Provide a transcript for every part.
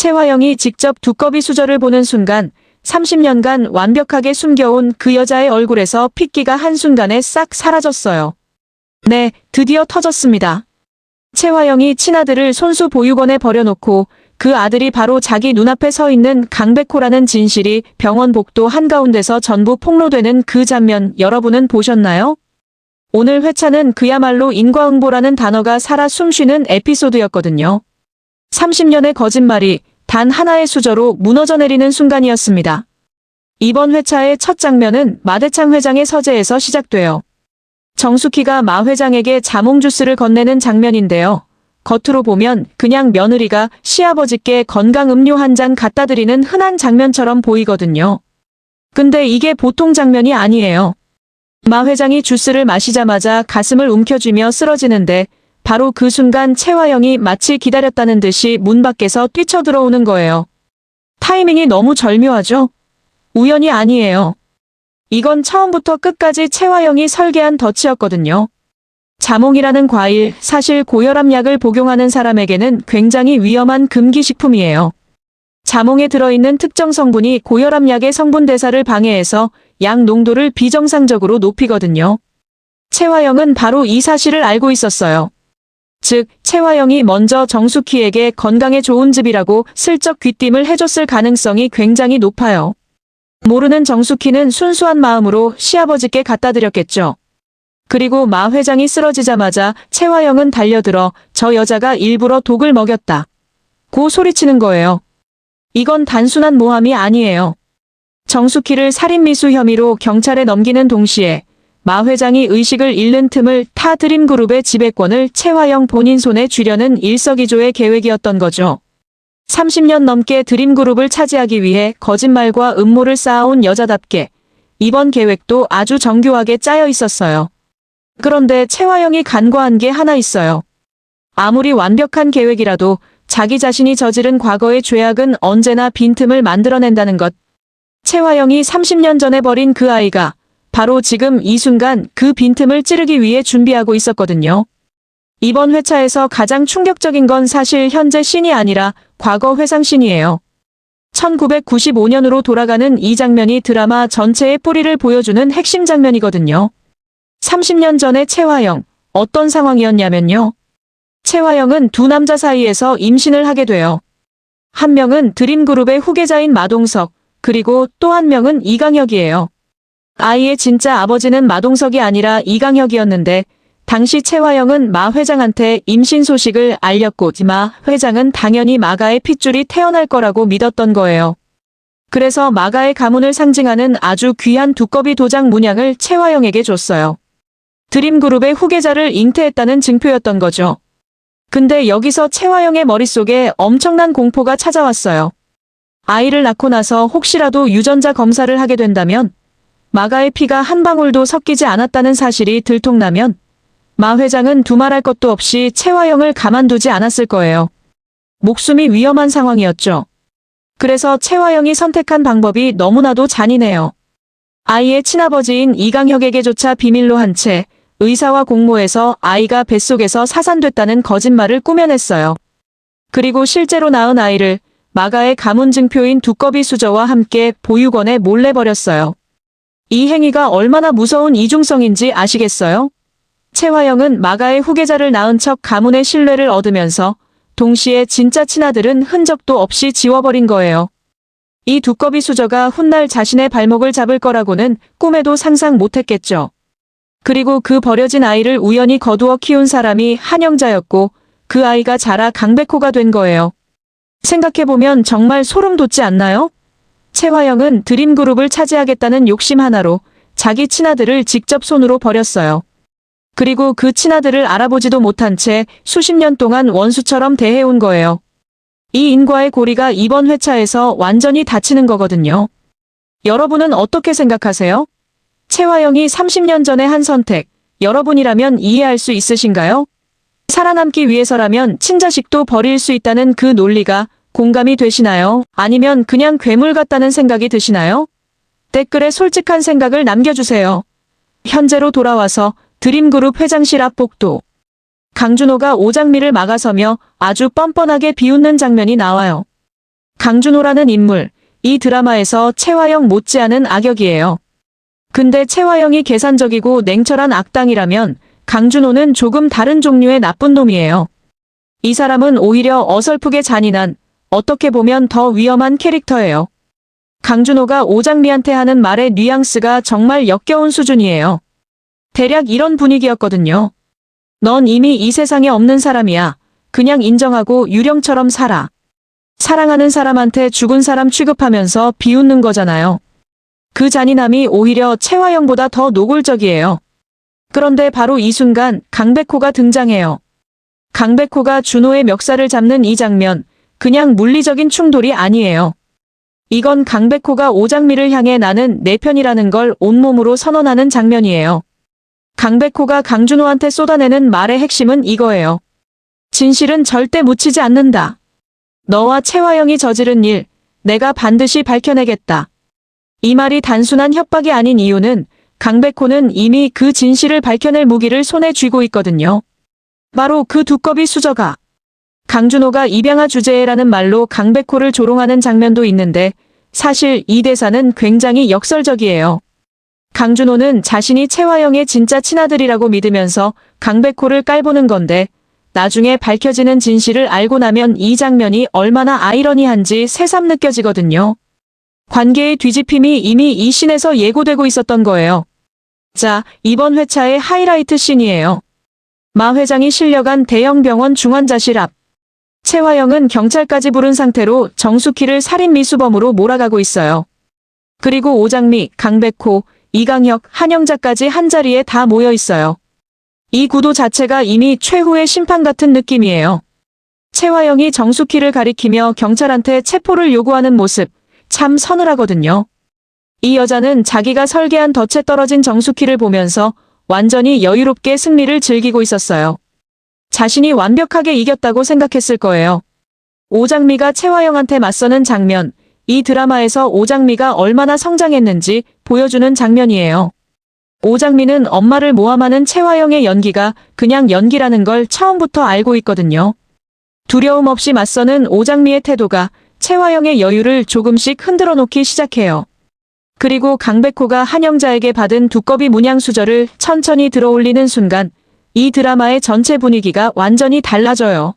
최화영이 직접 두꺼비 수저를 보는 순간 30년간 완벽하게 숨겨온 그 여자의 얼굴에서 핏기가 한순간에 싹 사라졌어요. 네, 드디어 터졌습니다. 최화영이 친아들을 손수 보육원에 버려놓고 그 아들이 바로 자기 눈앞에 서 있는 강백호라는 진실이 병원 복도 한가운데서 전부 폭로되는 그 장면 여러분은 보셨나요? 오늘 회차는 그야말로 인과응보라는 단어가 살아 숨쉬는 에피소드였거든요. 30년의 거짓말이 단 하나의 수저로 무너져 내리는 순간이었습니다. 이번 회차의 첫 장면은 마대창 회장의 서재에서 시작돼요. 정숙희가 마 회장에게 자몽 주스를 건네는 장면인데요. 겉으로 보면 그냥 며느리가 시아버지께 건강 음료 한 잔 갖다 드리는 흔한 장면처럼 보이거든요. 근데 이게 보통 장면이 아니에요. 마 회장이 주스를 마시자마자 가슴을 움켜쥐며 쓰러지는데 바로 그 순간 최화영이 마치 기다렸다는 듯이 문 밖에서 뛰쳐들어오는 거예요. 타이밍이 너무 절묘하죠? 우연이 아니에요. 이건 처음부터 끝까지 최화영이 설계한 덫이었거든요. 자몽이라는 과일, 사실 고혈압 약을 복용하는 사람에게는 굉장히 위험한 금기식품이에요. 자몽에 들어있는 특정 성분이 고혈압 약의 성분 대사를 방해해서 약 농도를 비정상적으로 높이거든요. 최화영은 바로 이 사실을 알고 있었어요. 즉, 최화영이 먼저 정숙희에게 건강에 좋은 즙이라고 슬쩍 귀띔을 해줬을 가능성이 굉장히 높아요. 모르는 정숙희는 순수한 마음으로 시아버지께 갖다 드렸겠죠. 그리고 마 회장이 쓰러지자마자 최화영은 달려들어 저 여자가 일부러 독을 먹였다 고 소리치는 거예요. 이건 단순한 모함이 아니에요. 정숙희를 살인미수 혐의로 경찰에 넘기는 동시에 마 회장이 의식을 잃는 틈을 타 드림그룹의 지배권을 최화영 본인 손에 쥐려는 일석이조의 계획이었던 거죠. 30년 넘게 드림그룹을 차지하기 위해 거짓말과 음모를 쌓아온 여자답게 이번 계획도 아주 정교하게 짜여 있었어요. 그런데 최화영이 간과한 게 하나 있어요. 아무리 완벽한 계획이라도 자기 자신이 저지른 과거의 죄악은 언제나 빈틈을 만들어낸다는 것. 최화영이 30년 전에 버린 그 아이가 바로 지금 이 순간 그 빈틈을 찌르기 위해 준비하고 있었거든요. 이번 회차에서 가장 충격적인 건 사실 현재 신이 아니라 과거 회상 신이에요. 1995년으로 돌아가는 이 장면이 드라마 전체의 뿌리를 보여주는 핵심 장면이거든요. 30년 전의 최화영, 어떤 상황이었냐면요. 최화영은 두 남자 사이에서 임신을 하게 돼요. 한 명은 드림그룹의 후계자인 마동석, 그리고 또 한 명은 이강혁이에요. 아이의 진짜 아버지는 마동석이 아니라 이강혁이었는데 당시 최화영은 마 회장한테 임신 소식을 알렸고 마 회장은 당연히 마가의 핏줄이 태어날 거라고 믿었던 거예요. 그래서 마가의 가문을 상징하는 아주 귀한 두꺼비 도장 문양을 최화영에게 줬어요. 드림그룹의 후계자를 잉태했다는 증표였던 거죠. 근데 여기서 최화영의 머릿속에 엄청난 공포가 찾아왔어요. 아이를 낳고 나서 혹시라도 유전자 검사를 하게 된다면 마가의 피가 한 방울도 섞이지 않았다는 사실이 들통나면 마 회장은 두말할 것도 없이 최화영을 가만두지 않았을 거예요. 목숨이 위험한 상황이었죠. 그래서 최화영이 선택한 방법이 너무나도 잔인해요. 아이의 친아버지인 이강혁에게조차 비밀로 한 채 의사와 공모해서 아이가 뱃속에서 사산됐다는 거짓말을 꾸며냈어요. 그리고 실제로 낳은 아이를 마가의 가문 증표인 두꺼비 수저와 함께 보육원에 몰래 버렸어요. 이 행위가 얼마나 무서운 이중성인지 아시겠어요? 최화영은 마가의 후계자를 낳은 척 가문의 신뢰를 얻으면서 동시에 진짜 친아들은 흔적도 없이 지워버린 거예요. 이 두꺼비 수저가 훗날 자신의 발목을 잡을 거라고는 꿈에도 상상 못했겠죠. 그리고 그 버려진 아이를 우연히 거두어 키운 사람이 한영자였고 그 아이가 자라 강백호가 된 거예요. 생각해보면 정말 소름 돋지 않나요? 최화영은 드림그룹을 차지하겠다는 욕심 하나로 자기 친아들을 직접 손으로 버렸어요. 그리고 그 친아들을 알아보지도 못한 채 수십 년 동안 원수처럼 대해온 거예요. 이 인과의 고리가 이번 회차에서 완전히 닫히는 거거든요. 여러분은 어떻게 생각하세요? 최화영이 30년 전에 한 선택, 여러분이라면 이해할 수 있으신가요? 살아남기 위해서라면 친자식도 버릴 수 있다는 그 논리가 공감이 되시나요? 아니면 그냥 괴물 같다는 생각이 드시나요? 댓글에 솔직한 생각을 남겨주세요. 현재로 돌아와서 드림그룹 회장실 앞 복도. 강준호가 오장미를 막아서며 아주 뻔뻔하게 비웃는 장면이 나와요. 강준호라는 인물, 이 드라마에서 최화영 못지않은 악역이에요. 근데 최화영이 계산적이고 냉철한 악당이라면 강준호는 조금 다른 종류의 나쁜 놈이에요. 이 사람은 오히려 어설프게 잔인한, 어떻게 보면 더 위험한 캐릭터예요. 강준호가 오장미한테 하는 말의 뉘앙스가 정말 역겨운 수준이에요. 대략 이런 분위기였거든요. 넌 이미 이 세상에 없는 사람이야. 그냥 인정하고 유령처럼 살아. 사랑하는 사람한테 죽은 사람 취급하면서 비웃는 거잖아요. 그 잔인함이 오히려 최화영보다 더 노골적이에요. 그런데 바로 이 순간 강백호가 등장해요. 강백호가 준호의 멱살을 잡는 이 장면, 그냥 물리적인 충돌이 아니에요. 이건 강백호가 오장미를 향해 나는 내 편이라는 걸 온몸으로 선언하는 장면이에요. 강백호가 강준호한테 쏟아내는 말의 핵심은 이거예요. 진실은 절대 묻히지 않는다. 너와 최화영이 저지른 일, 내가 반드시 밝혀내겠다. 이 말이 단순한 협박이 아닌 이유는 강백호는 이미 그 진실을 밝혀낼 무기를 손에 쥐고 있거든요. 바로 그 두꺼비 수저가. 강준호가 입양아 주제에라는 말로 강백호를 조롱하는 장면도 있는데 사실 이 대사는 굉장히 역설적이에요. 강준호는 자신이 최화영의 진짜 친아들이라고 믿으면서 강백호를 깔보는 건데 나중에 밝혀지는 진실을 알고 나면 이 장면이 얼마나 아이러니한지 새삼 느껴지거든요. 관계의 뒤집힘이 이미 이 씬에서 예고되고 있었던 거예요. 자, 이번 회차의 하이라이트 씬이에요. 마 회장이 실려간 대형 병원 중환자실 앞. 최화영은 경찰까지 부른 상태로 정숙희를 살인 미수범으로 몰아가고 있어요. 그리고 오장미, 강백호, 이강혁, 한영자까지 한자리에 다 모여 있어요. 이 구도 자체가 이미 최후의 심판 같은 느낌이에요. 최화영이 정숙희를 가리키며 경찰한테 체포를 요구하는 모습, 참 서늘하거든요. 이 여자는 자기가 설계한 덫에 떨어진 정숙희를 보면서 완전히 여유롭게 승리를 즐기고 있었어요. 자신이 완벽하게 이겼다고 생각했을 거예요. 오장미가 최화영한테 맞서는 장면, 이 드라마에서 오장미가 얼마나 성장했는지 보여주는 장면이에요. 오장미는 엄마를 모함하는 최화영의 연기가 그냥 연기라는 걸 처음부터 알고 있거든요. 두려움 없이 맞서는 오장미의 태도가 최화영의 여유를 조금씩 흔들어 놓기 시작해요. 그리고 강백호가 한영자에게 받은 두꺼비 문양 수저를 천천히 들어올리는 순간 이 드라마의 전체 분위기가 완전히 달라져요.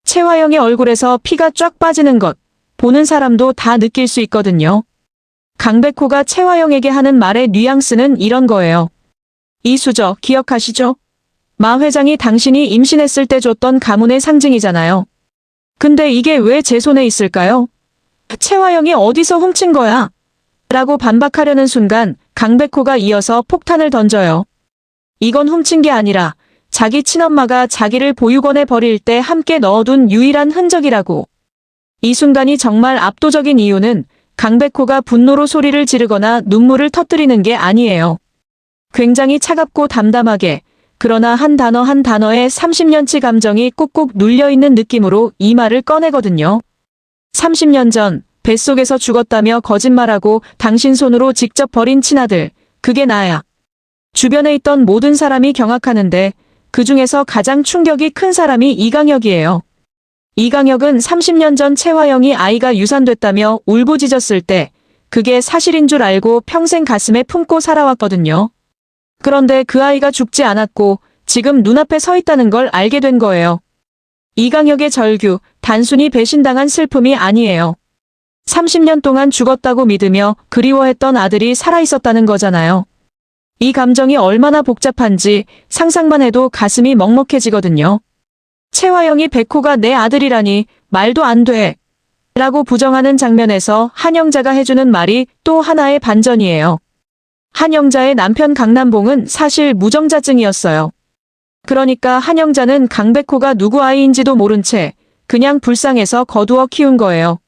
최화영의 얼굴에서 피가 쫙 빠지는 것, 보는 사람도 다 느낄 수 있거든요. 강백호가 최화영에게 하는 말의 뉘앙스는 이런 거예요. 이 수저 기억하시죠? 마 회장이 당신이 임신했을 때 줬던 가문의 상징이잖아요. 근데 이게 왜 제 손에 있을까요? 최화영이 어디서 훔친 거야? 라고 반박하려는 순간 강백호가 이어서 폭탄을 던져요. 이건 훔친 게 아니라 자기 친엄마가 자기를 보육원에 버릴 때 함께 넣어둔 유일한 흔적이라고. 이 순간이 정말 압도적인 이유는 강백호가 분노로 소리를 지르거나 눈물을 터뜨리는 게 아니에요. 굉장히 차갑고 담담하게, 그러나 한 단어 한 단어에 30년치 감정이 꾹꾹 눌려있는 느낌으로 이 말을 꺼내거든요. 30년 전 뱃속에서 죽었다며 거짓말하고 당신 손으로 직접 버린 친아들, 그게 나야. 주변에 있던 모든 사람이 경악하는데 그 중에서 가장 충격이 큰 사람이 이강혁이에요. 이강혁은 30년 전 최화영이 아이가 유산됐다며 울부짖었을 때 그게 사실인 줄 알고 평생 가슴에 품고 살아왔거든요. 그런데 그 아이가 죽지 않았고 지금 눈앞에 서 있다는 걸 알게 된 거예요. 이강혁의 절규, 단순히 배신당한 슬픔이 아니에요. 30년 동안 죽었다고 믿으며 그리워했던 아들이 살아있었다는 거잖아요. 이 감정이 얼마나 복잡한지 상상만 해도 가슴이 먹먹해지거든요. 최화영이 백호가 내 아들이라니 말도 안 돼. 라고 부정하는 장면에서 한영자가 해주는 말이 또 하나의 반전이에요. 한영자의 남편 강남봉은 사실 무정자증이었어요. 그러니까 한영자는 강백호가 누구 아이인지도 모른 채 그냥 불쌍해서 거두어 키운 거예요.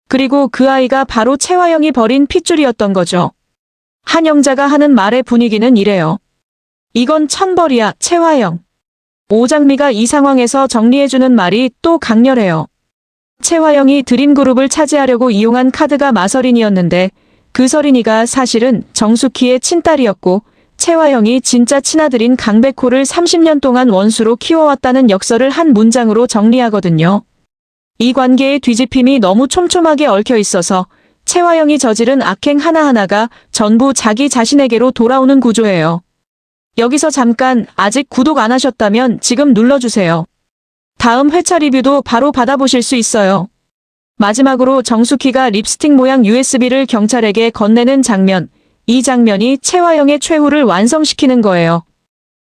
그리고 그 아이가 바로 최화영이 버린 핏줄이었던 거죠. 한영자가 하는 말의 분위기는 이래요. 이건 천벌이야, 최화영. 오장미가 이 상황에서 정리해주는 말이 또 강렬해요. 최화영이 드림그룹을 차지하려고 이용한 카드가 마서린이었는데 그 서린이가 사실은 정숙희의 친딸이었고 최화영이 진짜 친아들인 강백호를 30년 동안 원수로 키워왔다는 역설을 한 문장으로 정리하거든요. 이 관계의 뒤집힘이 너무 촘촘하게 얽혀 있어서 채화영이 저지른 악행 하나하나가 전부 자기 자신에게로 돌아오는 구조예요. 여기서 잠깐 아직 구독 안 하셨다면 지금 눌러주세요. 다음 회차 리뷰도 바로 받아보실 수 있어요. 마지막으로 정숙희가 립스틱 모양 USB를 경찰에게 건네는 장면. 이 장면이 채화영의 최후를 완성시키는 거예요.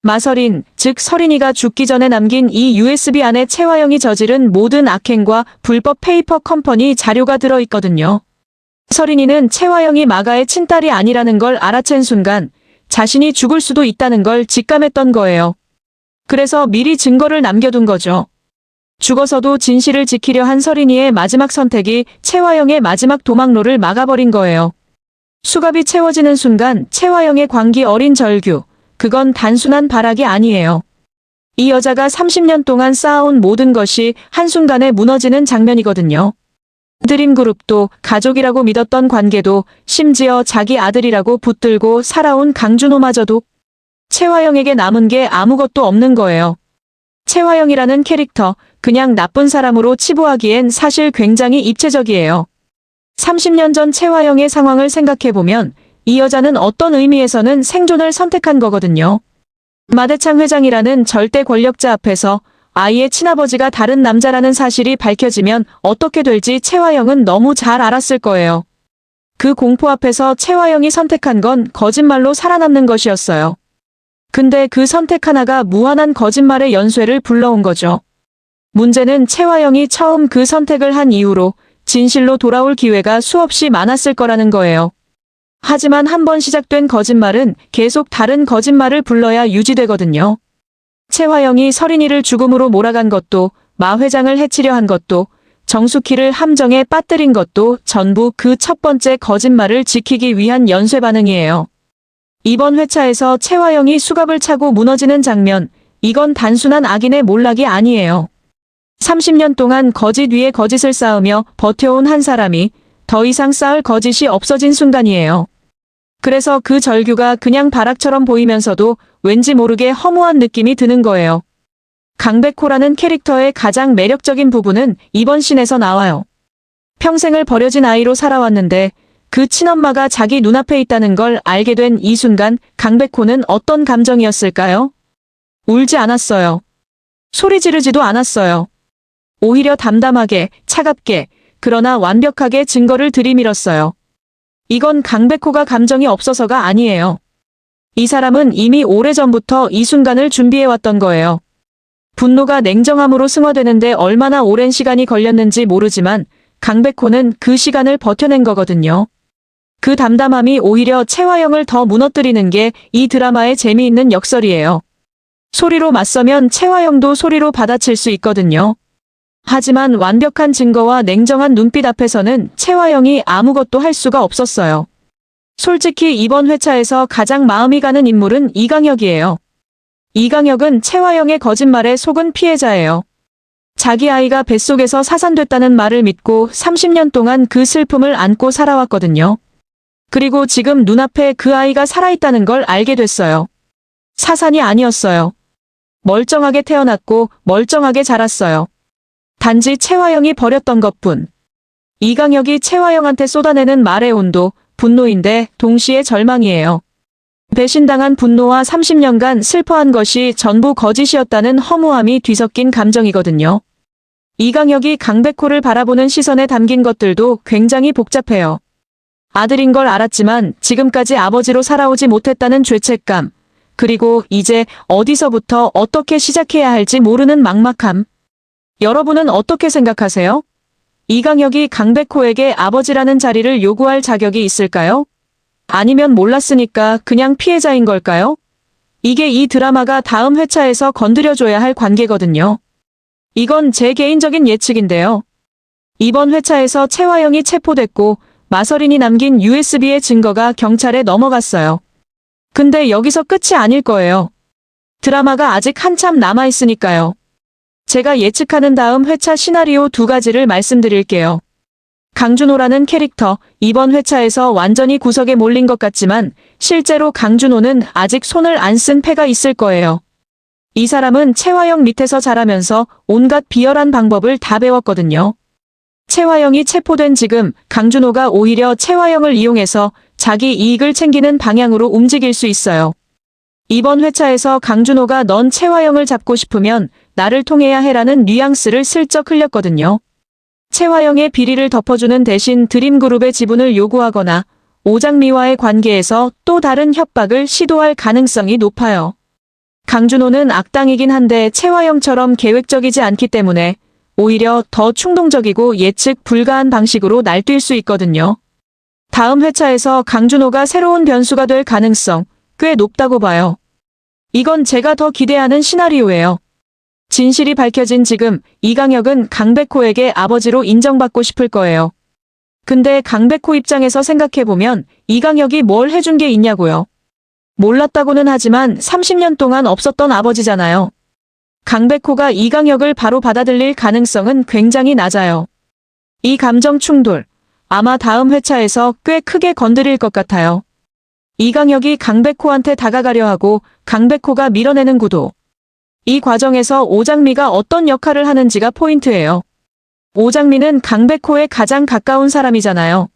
마서린, 즉 서린이가 죽기 전에 남긴 이 USB 안에 채화영이 저지른 모든 악행과 불법 페이퍼 컴퍼니 자료가 들어있거든요. 서린이는 채화영이 마가의 친딸이 아니라는 걸 알아챈 순간 자신이 죽을 수도 있다는 걸 직감했던 거예요. 그래서 미리 증거를 남겨둔 거죠. 죽어서도 진실을 지키려 한 서린이의 마지막 선택이 채화영의 마지막 도망로를 막아버린 거예요. 수갑이 채워지는 순간 채화영의 광기 어린 절규, 그건 단순한 발악이 아니에요. 이 여자가 30년 동안 쌓아온 모든 것이 한순간에 무너지는 장면이거든요. 드림그룹도, 가족이라고 믿었던 관계도, 심지어 자기 아들이라고 붙들고 살아온 강준호마저도 채화영에게 남은 게 아무것도 없는 거예요. 채화영이라는 캐릭터, 그냥 나쁜 사람으로 치부하기엔 사실 굉장히 입체적이에요. 30년 전 채화영의 상황을 생각해보면 이 여자는 어떤 의미에서는 생존을 선택한 거거든요. 마대창 회장이라는 절대 권력자 앞에서 아이의 친아버지가 다른 남자라는 사실이 밝혀지면 어떻게 될지 채화영은 너무 잘 알았을 거예요. 그 공포 앞에서 채화영이 선택한 건 거짓말로 살아남는 것이었어요. 근데 그 선택 하나가 무한한 거짓말의 연쇄를 불러온 거죠. 문제는 채화영이 처음 그 선택을 한 이후로 진실로 돌아올 기회가 수없이 많았을 거라는 거예요. 하지만 한 번 시작된 거짓말은 계속 다른 거짓말을 불러야 유지되거든요. 채화영이 서린이를 죽음으로 몰아간 것도, 마 회장을 해치려 한 것도, 정숙희를 함정에 빠뜨린 것도 전부 그 첫 번째 거짓말을 지키기 위한 연쇄 반응이에요. 이번 회차에서 채화영이 수갑을 차고 무너지는 장면, 이건 단순한 악인의 몰락이 아니에요. 30년 동안 거짓 위에 거짓을 쌓으며 버텨온 한 사람이 더 이상 쌓을 거짓이 없어진 순간이에요. 그래서 그 절규가 그냥 발악처럼 보이면서도 왠지 모르게 허무한 느낌이 드는 거예요. 강백호라는 캐릭터의 가장 매력적인 부분은 이번 씬에서 나와요. 평생을 버려진 아이로 살아왔는데 그 친엄마가 자기 눈앞에 있다는 걸 알게 된 이 순간 강백호는 어떤 감정이었을까요? 울지 않았어요. 소리 지르지도 않았어요. 오히려 담담하게, 차갑게, 그러나 완벽하게 증거를 들이밀었어요. 이건 강백호가 감정이 없어서가 아니에요. 이 사람은 이미 오래전부터 이 순간을 준비해왔던 거예요. 분노가 냉정함으로 승화되는데 얼마나 오랜 시간이 걸렸는지 모르지만 강백호는 그 시간을 버텨낸 거거든요. 그 담담함이 오히려 채화영을 더 무너뜨리는 게 이 드라마의 재미있는 역설이에요. 소리로 맞서면 채화영도 소리로 받아칠 수 있거든요. 하지만 완벽한 증거와 냉정한 눈빛 앞에서는 채화영이 아무것도 할 수가 없었어요. 솔직히 이번 회차에서 가장 마음이 가는 인물은 이강혁이에요. 이강혁은 채화영의 거짓말에 속은 피해자예요. 자기 아이가 뱃속에서 사산됐다는 말을 믿고 30년 동안 그 슬픔을 안고 살아왔거든요. 그리고 지금 눈앞에 그 아이가 살아있다는 걸 알게 됐어요. 사산이 아니었어요. 멀쩡하게 태어났고 멀쩡하게 자랐어요. 단지 채화영이 버렸던 것뿐. 이강혁이 채화영한테 쏟아내는 말의 온도, 분노인데 동시에 절망이에요. 배신당한 분노와 30년간 슬퍼한 것이 전부 거짓이었다는 허무함이 뒤섞인 감정이거든요. 이강혁이 강백호를 바라보는 시선에 담긴 것들도 굉장히 복잡해요. 아들인 걸 알았지만 지금까지 아버지로 살아오지 못했다는 죄책감, 그리고 이제 어디서부터 어떻게 시작해야 할지 모르는 막막함. 여러분은 어떻게 생각하세요? 이강혁이 강백호에게 아버지라는 자리를 요구할 자격이 있을까요? 아니면 몰랐으니까 그냥 피해자인 걸까요? 이게 이 드라마가 다음 회차에서 건드려줘야 할 관계거든요. 이건 제 개인적인 예측인데요. 이번 회차에서 채화영이 체포됐고 마서린이 남긴 USB의 증거가 경찰에 넘어갔어요. 근데 여기서 끝이 아닐 거예요. 드라마가 아직 한참 남아있으니까요. 제가 예측하는 다음 회차 시나리오 2가지를 말씀드릴게요. 강준호라는 캐릭터, 이번 회차에서 완전히 구석에 몰린 것 같지만 실제로 강준호는 아직 손을 안 쓴 패가 있을 거예요. 이 사람은 최화영 밑에서 자라면서 온갖 비열한 방법을 다 배웠거든요. 최화영이 체포된 지금 강준호가 오히려 최화영을 이용해서 자기 이익을 챙기는 방향으로 움직일 수 있어요. 이번 회차에서 강준호가 넌 최화영을 잡고 싶으면 나를 통해야 해라는 뉘앙스를 슬쩍 흘렸거든요. 최화영의 비리를 덮어주는 대신 드림그룹의 지분을 요구하거나 오장미와의 관계에서 또 다른 협박을 시도할 가능성이 높아요. 강준호는 악당이긴 한데 최화영처럼 계획적이지 않기 때문에 오히려 더 충동적이고 예측 불가한 방식으로 날뛸 수 있거든요. 다음 회차에서 강준호가 새로운 변수가 될 가능성 꽤 높다고 봐요. 이건 제가 더 기대하는 시나리오예요. 진실이 밝혀진 지금 이강혁은 강백호에게 아버지로 인정받고 싶을 거예요. 근데 강백호 입장에서 생각해보면 이강혁이 뭘 해준 게 있냐고요. 몰랐다고는 하지만 30년 동안 없었던 아버지잖아요. 강백호가 이강혁을 바로 받아들일 가능성은 굉장히 낮아요. 이 감정 충돌, 아마 다음 회차에서 꽤 크게 건드릴 것 같아요. 이강혁이 강백호한테 다가가려 하고 강백호가 밀어내는 구도. 이 과정에서 오장미가 어떤 역할을 하는지가 포인트예요. 오장미는 강백호의 가장 가까운 사람이잖아요.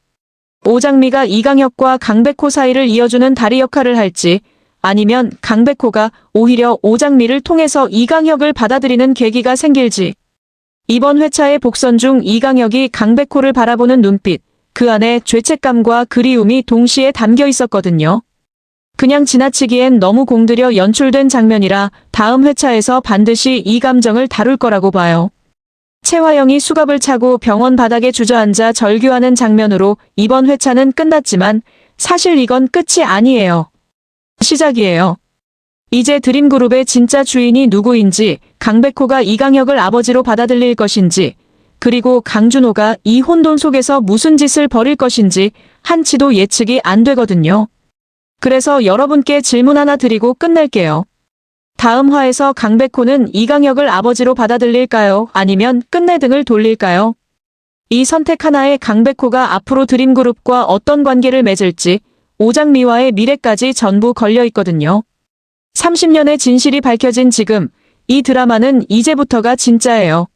오장미가 이강혁과 강백호 사이를 이어주는 다리 역할을 할지 아니면 강백호가 오히려 오장미를 통해서 이강혁을 받아들이는 계기가 생길지. 이번 회차의 복선 중 이강혁이 강백호를 바라보는 눈빛, 그 안에 죄책감과 그리움이 동시에 담겨 있었거든요. 그냥 지나치기엔 너무 공들여 연출된 장면이라 다음 회차에서 반드시 이 감정을 다룰 거라고 봐요. 최화영이 수갑을 차고 병원 바닥에 주저앉아 절규하는 장면으로 이번 회차는 끝났지만 사실 이건 끝이 아니에요. 시작이에요. 이제 드림그룹의 진짜 주인이 누구인지, 강백호가 이강혁을 아버지로 받아들일 것인지, 그리고 강준호가 이 혼돈 속에서 무슨 짓을 벌일 것인지 한치도 예측이 안 되거든요. 그래서 여러분께 질문 하나 드리고 끝낼게요. 다음 화에서 강백호는 이강혁을 아버지로 받아들일까요? 아니면 끝내 등을 돌릴까요? 이 선택 하나에 강백호가 앞으로 드림그룹과 어떤 관계를 맺을지 오장미와의 미래까지 전부 걸려 있거든요. 30년의 진실이 밝혀진 지금 이 드라마는 이제부터가 진짜예요.